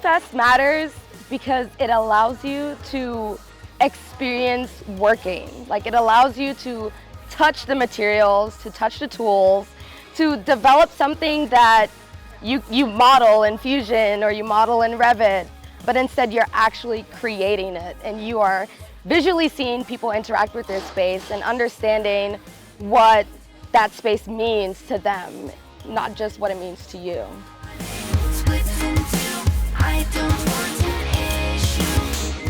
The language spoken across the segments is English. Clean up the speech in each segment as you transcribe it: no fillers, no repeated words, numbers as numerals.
BuildFest matters because it allows you to experience working. Like, it allows you to touch the materials, to touch the tools, to develop something that you model in Fusion or you model in Revit, but instead you're actually creating it, and you are visually seeing people interact with their space and understanding what that space means to them, not just what it means to you.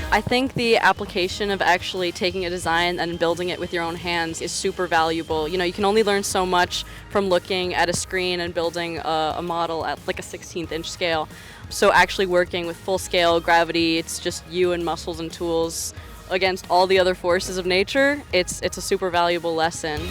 I think the application of actually taking a design and building it with your own hands is super valuable. You know, you can only learn so much from looking at a screen and building a model at like a 16th inch scale. So actually working with full scale gravity, it's just you and muscles and tools against all the other forces of nature. It's a super valuable lesson.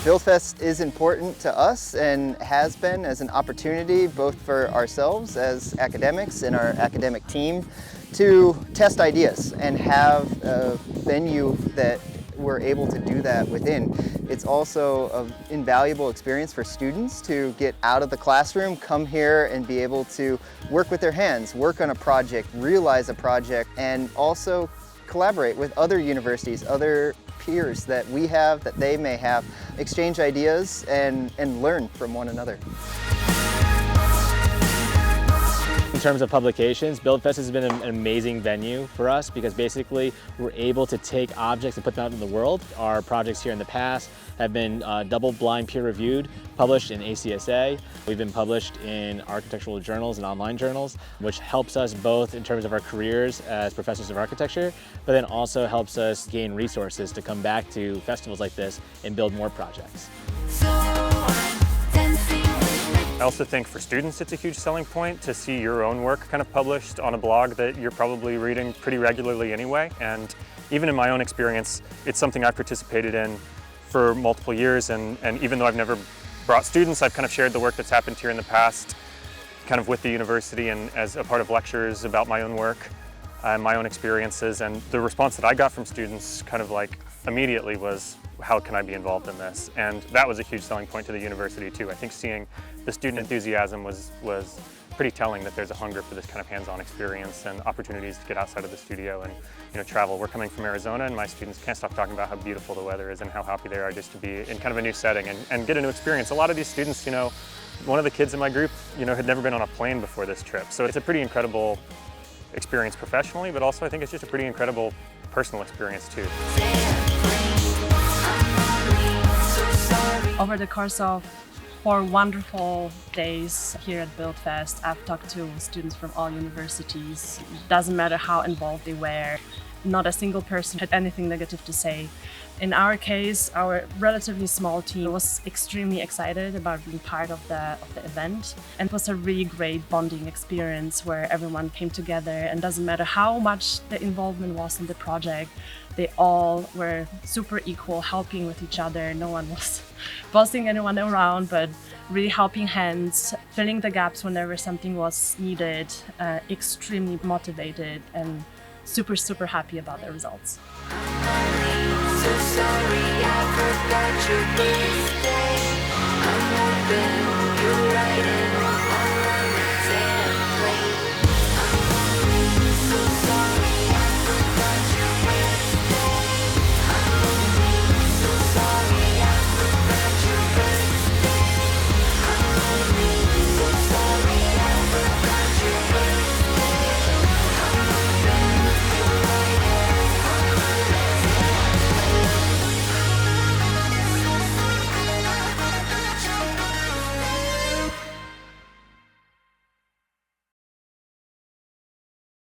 BuildFest is important to us and has been as an opportunity both for ourselves as academics and our academic team to test ideas and have a venue that we're able to do that within. It's also an invaluable experience for students to get out of the classroom, come here and be able to work with their hands, work on a project, realize a project, and also collaborate with other universities, other peers that we have, that they may have, exchange ideas and learn from one another. In terms of publications, BuildFest has been an amazing venue for us because basically we're able to take objects and put them out in the world. Our projects here in the past have been double-blind peer-reviewed, published in ACSA. We've been published in architectural journals and online journals, which helps us both in terms of our careers as professors of architecture, but then also helps us gain resources to come back to festivals like this and build more projects. I also think for students it's a huge selling point to see your own work kind of published on a blog that you're probably reading pretty regularly anyway. And even in my own experience, it's something I've participated in for multiple years, and even though I've never brought students, I've kind of shared the work that's happened here in the past kind of with the university and as a part of lectures about my own work and my own experiences. And the response that I got from students kind of like immediately was, how can I be involved in this? And that was a huge selling point to the university too. I think seeing the student enthusiasm was pretty telling that there's a hunger for this kind of hands-on experience and opportunities to get outside of the studio and travel. We're coming from Arizona, and my students can't stop talking about how beautiful the weather is and how happy they are just to be in kind of a new setting and get a new experience. A lot of these students, one of the kids in my group, had never been on a plane before this trip. So it's a pretty incredible experience professionally, but also I think it's just a pretty incredible personal experience too. Over the course of 4 wonderful days here at BuildFest, I've talked to students from all universities. It doesn't matter how involved they were. Not a single person had anything negative to say. In our case, our relatively small team was extremely excited about being part of the event. And it was a really great bonding experience where everyone came together, and doesn't matter how much the involvement was in the project, they all were super equal, helping with each other. No one was bossing anyone around, but really helping hands, filling the gaps whenever something was needed, extremely motivated and super, super happy about the results. So sorry, I forgot your birthday. I'm hoping